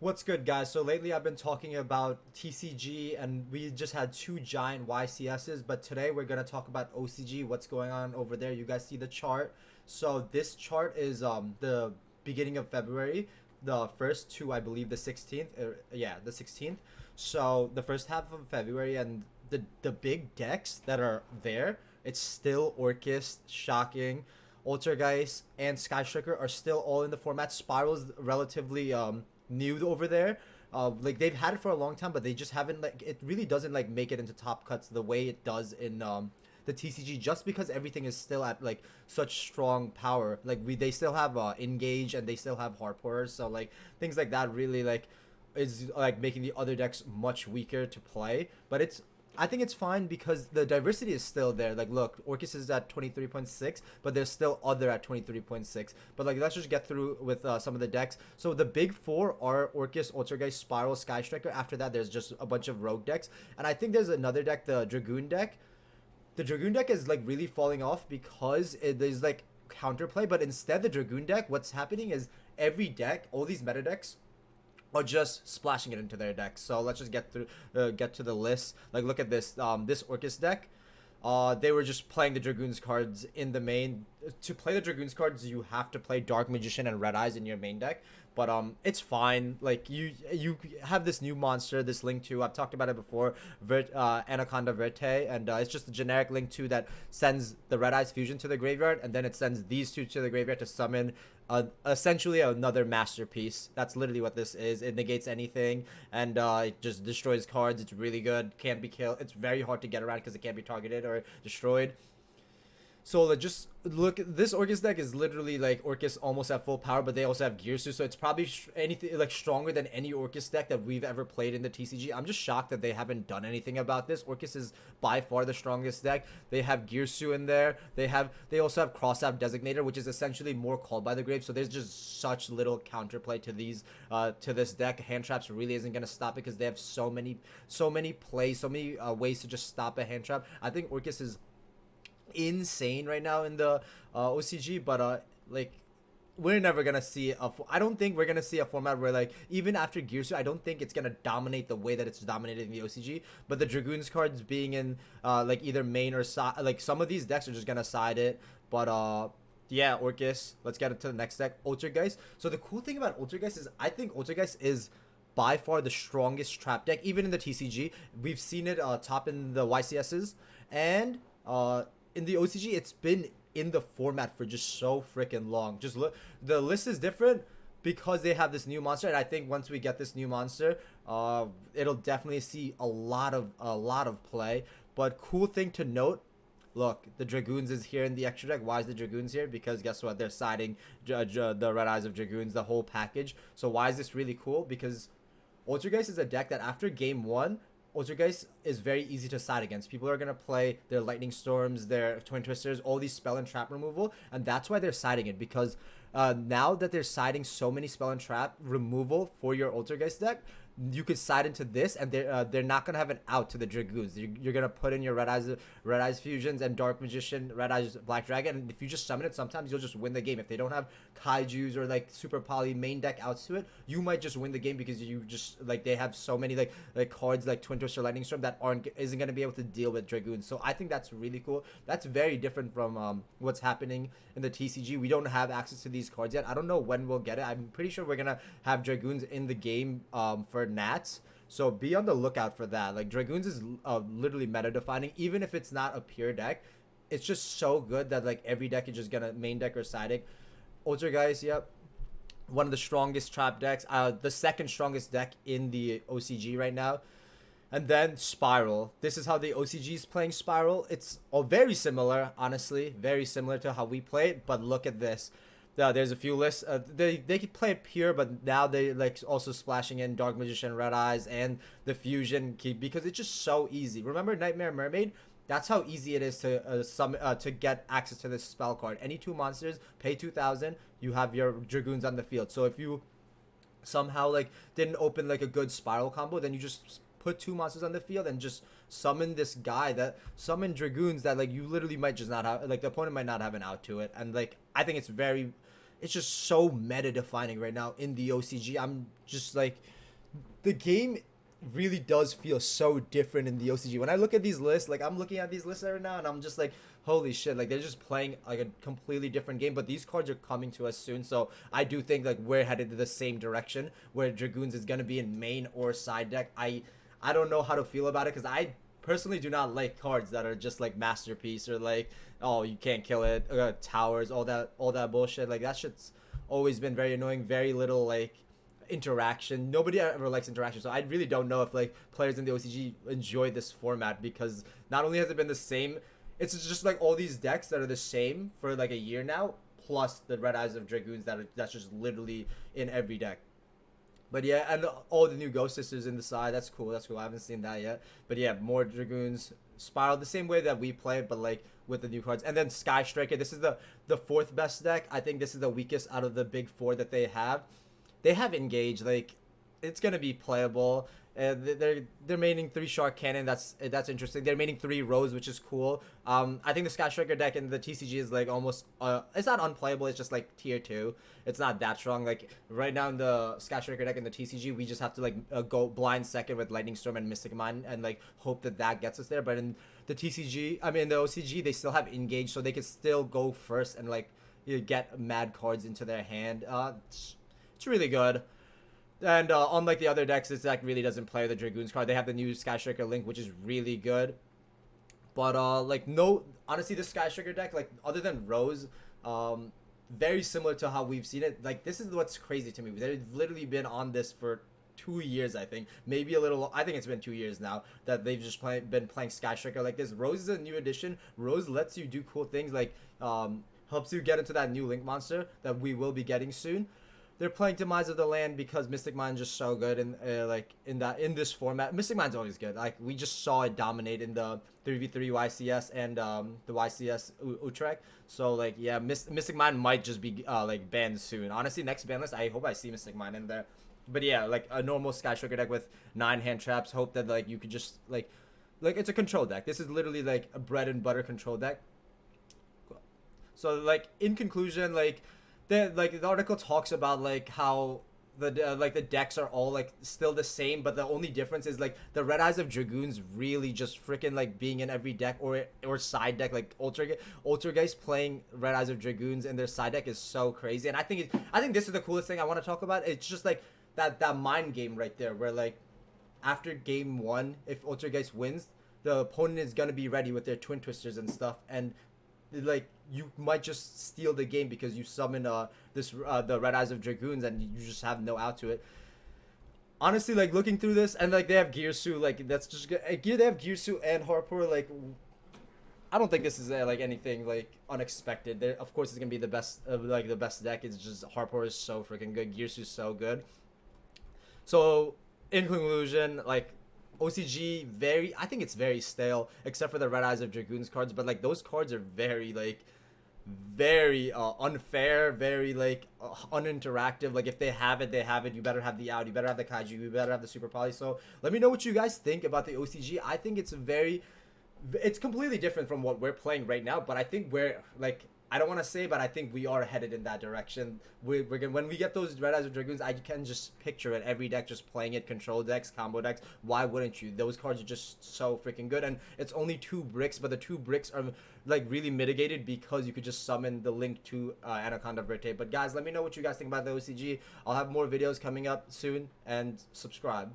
What's good, guys? So lately I've been talking about TCG and we just had two giant YCSs, but today we're going to talk about OCG, what's going on over there. You guys see the chart. So this chart is the beginning of February, the first two, I believe the 16th. Yeah, the 16th. So the first half of February and the big decks that are there, it's still Orcust, Shocking, Altergeist, and Sky Striker are still all in the format. Spiral's relatively new over there. Like they've had it for a long time, but they just haven't like it really doesn't like make it into top cuts the way it does in the TCG just because everything is still at like such strong power. Like they still have engage and they still have hardporers, so like things like that really like is like making the other decks much weaker to play. But I think it's fine because the diversity is still there. Like, look, Orcus is at 23.6, but there's still other at 23.6. But, like, let's just get through with some of the decks. So, the big four are Orcus, Altergeist, Spiral, Sky Striker. After that, there's just a bunch of rogue decks. And I think there's another deck, the Dragoon deck. The Dragoon deck is, like, really falling off because it is, like, counterplay. But instead, the Dragoon deck, what's happening is every deck, all these meta decks, or just splashing it into their deck. So let's just get to the list. Like look at this this Orcus deck. They were just playing the Dragoons cards in the main. To play the Dragoons cards, you have to play Dark Magician and Red Eyes in your main deck. But it's fine. Like you have this new monster, this Link 2. I've talked about it before, Anaconda Verte, and it's just a generic Link 2 that sends the Red Eyes fusion to the graveyard, and then it sends these two to the graveyard to summon essentially another masterpiece. That's literally what this is. It negates anything, and it just destroys cards. It's really good. Can't be killed. It's very hard to get around because it can't be targeted or destroyed. So like, just look, this Orcus deck is literally like Orcus almost at full power, but they also have Gearsu, so it's probably anything like stronger than any Orcus deck that we've ever played in the TCG. I'm just shocked that they haven't done anything about this. Orcus is by far the strongest deck. They have Gearsu in there. They also have Crossout Designator, which is essentially more Called by the Grave. So there's just such little counterplay to these to this deck. Hand traps really isn't gonna stop it because they have so many plays, so many ways to just stop a hand trap. I think Orcus is insane right now in the OCG, but like we're never gonna see I don't think we're gonna see a format where like even after Gearsu, I don't think it's gonna dominate the way that it's dominated in the OCG. But the Dragoons cards being in like either main or side, like some of these decks are just gonna side it. But yeah, Orcus. Let's get into the next deck, Altergeist. So the cool thing about Altergeist is I think Altergeist is by far the strongest trap deck, even in the TCG. We've seen it top in the YCSs, and in the OCG, it's been in the format for just so freaking long. Just look, the list is different because they have this new monster, and I think once we get this new monster, it'll definitely see a lot of play. But cool thing to note. Look, the Dragoons is here in the extra deck. Why is the Dragoons here? Because guess what? They're siding the Red Eyes of Dragoons, the whole package. So why is this really cool? Because Altergeist is a deck that after game one, Altergeist is very easy to side against. People are going to play their Lightning Storms, their Twin Twisters, all these spell and trap removal, and that's why they're siding it, because now that they're siding so many spell and trap removal for your Altergeist deck, you could side into this, and they're not gonna have an out to the Dragoons. You're gonna put in your Red Eyes fusions and Dark Magician, Red Eyes Black Dragon, and if you just summon it, sometimes you'll just win the game. If they don't have Kaiju's or like Super Poly main deck outs to it, you might just win the game because you just like they have so many like cards like Twin Twist or Lightning Storm that isn't gonna be able to deal with Dragoons. So I think that's really cool. That's very different from what's happening in the TCG. We don't have access to these cards yet. I don't know when we'll get it. I'm pretty sure we're gonna have Dragoons in the game for Nats, so be on the lookout for that. Like Dragoons is literally meta defining, even if it's not a pure deck. It's just so good that like every deck is just gonna main deck or side deck. Guys, yep, one of the strongest trap decks, the second strongest deck in the OCG right now. And then Spiral. This is how the OCG is playing Spiral. It's very similar, honestly, very similar to how we play it. But look at this. There's a few lists. They could play it pure, but now they like also splashing in Dark Magician, Red Eyes, and the Fusion key because it's just so easy. Remember Nightmare Mermaid? That's how easy it is to get access to this spell card. Any two monsters, pay 2,000, you have your Dragoons on the field. So if you somehow like didn't open like a good Spiral combo, then you just put two monsters on the field and just summon this guy that summon Dragoons that like you literally might just not have, like the opponent might not have an out to it. And like I think it's very it's just so meta defining right now in the OCG. I'm just like, the game really does feel so different in the OCG. When I look at these lists, like I'm looking at these lists right now and I'm just like, holy shit, like they're just playing like a completely different game. But these cards are coming to us soon, so I do think like we're headed to the same direction where Dragoons is gonna be in main or side deck. I don't know how to feel about it because I personally do not like cards that are just like masterpiece or like, oh, you can't kill it, towers, all that bullshit. Like that shit's always been very annoying. Very little like interaction. Nobody ever likes interaction, so I really don't know if like players in the OCG enjoy this format, because not only has it been the same, it's just like all these decks that are the same for like a year now, plus the Red Eyes of Dragoons that's just literally in every deck. But yeah, and all the new Ghost Sisters in the side, that's cool. That's cool. I haven't seen that yet. But yeah, more Dragoons Spiral the same way that we play, but like with the new cards. And then Sky Striker. This is the fourth best deck. I think this is the weakest out of the big four that they have. They have Engage. Like, it's gonna be playable. They're maining 3 Shark Cannon. That's interesting. They're maining 3 Rose, which is cool. I think the Sky Striker deck in the TCG is like almost it's not unplayable. It's just like tier 2. It's not that strong. Like right now in the Sky Striker deck in the TCG, we just have to like go blind second with Lightning Storm and Mystic Mine and like hope that gets us there. But in the TCG, I mean in the OCG, they still have Engage, so they can still go first and like, you get mad cards into their hand. It's really good. And unlike the other decks, this deck really doesn't play the Dragoons card. They have the new Sky Striker Link, which is really good. But like, no, honestly, the Sky Striker deck, like other than Rose, very similar to how we've seen it. Like, this is what's crazy to me. They've literally been on this for 2 years, I think, maybe a little. I think it's been 2 years now that they've just been playing Sky Striker like this. Rose is a new addition. Rose lets you do cool things, like helps you get into that new Link monster that we will be getting soon. They're playing Demise of the Land because Mystic Mine's just so good, and like in this format, Mystic Mine's always good. Like, we just saw it dominate in the 3v3 YCS and the YCS Utrecht. So like, yeah, Mystic Mine might just be like banned soon. Honestly, next ban list, I hope I see Mystic Mine in there. But yeah, like a normal Sky Striker deck with 9 hand traps. Hope that like you could just like it's a control deck. This is literally like a bread and butter control deck. So like, in conclusion, like the article talks about like how the decks are all like still the same, but the only difference is like the Red Eyes of Dragoons really just freaking like being in every deck or side deck. Like Ultra playing Red Eyes of Dragoons in their side deck is so crazy, and I think this is the coolest thing I want to talk about. It's just like that mind game right there, where like after game 1, if Ultra wins, the opponent is gonna be ready with their Twin Twisters and stuff, and like you might just steal the game because you summon the Red Eyes of Dragoons and you just have no out to it. Honestly, like looking through this, and like they have Gearsu, like that's just good. They have Gearsu and Harpour. Like, I don't think this is like anything like unexpected. Of course, it's gonna be the best the best deck. It's just Harpour is so freaking good. Gearsu is so good. So in conclusion, like, OCG I think it's very stale, except for the Red Eyes of Dragoons cards, but like those cards are very like very unfair, very like uninteractive. Like, if they have it, they have it. You better have the out, you better have the kaiju, you better have the super poly. So let me know what you guys think about the OCG. I think it's completely different from what we're playing right now, but I think we're like, I don't want to say, but I think we are headed in that direction. We're gonna, when we get those Red Eyes of Dragoons, I can just picture it. Every deck just playing it, control decks, combo decks. Why wouldn't you? Those cards are just so freaking good, and it's only 2 bricks, but the 2 bricks are like really mitigated because you could just summon the Link to Anaconda Verte. But guys, let me know what you guys think about the OCG. I'll have more videos coming up soon, and subscribe.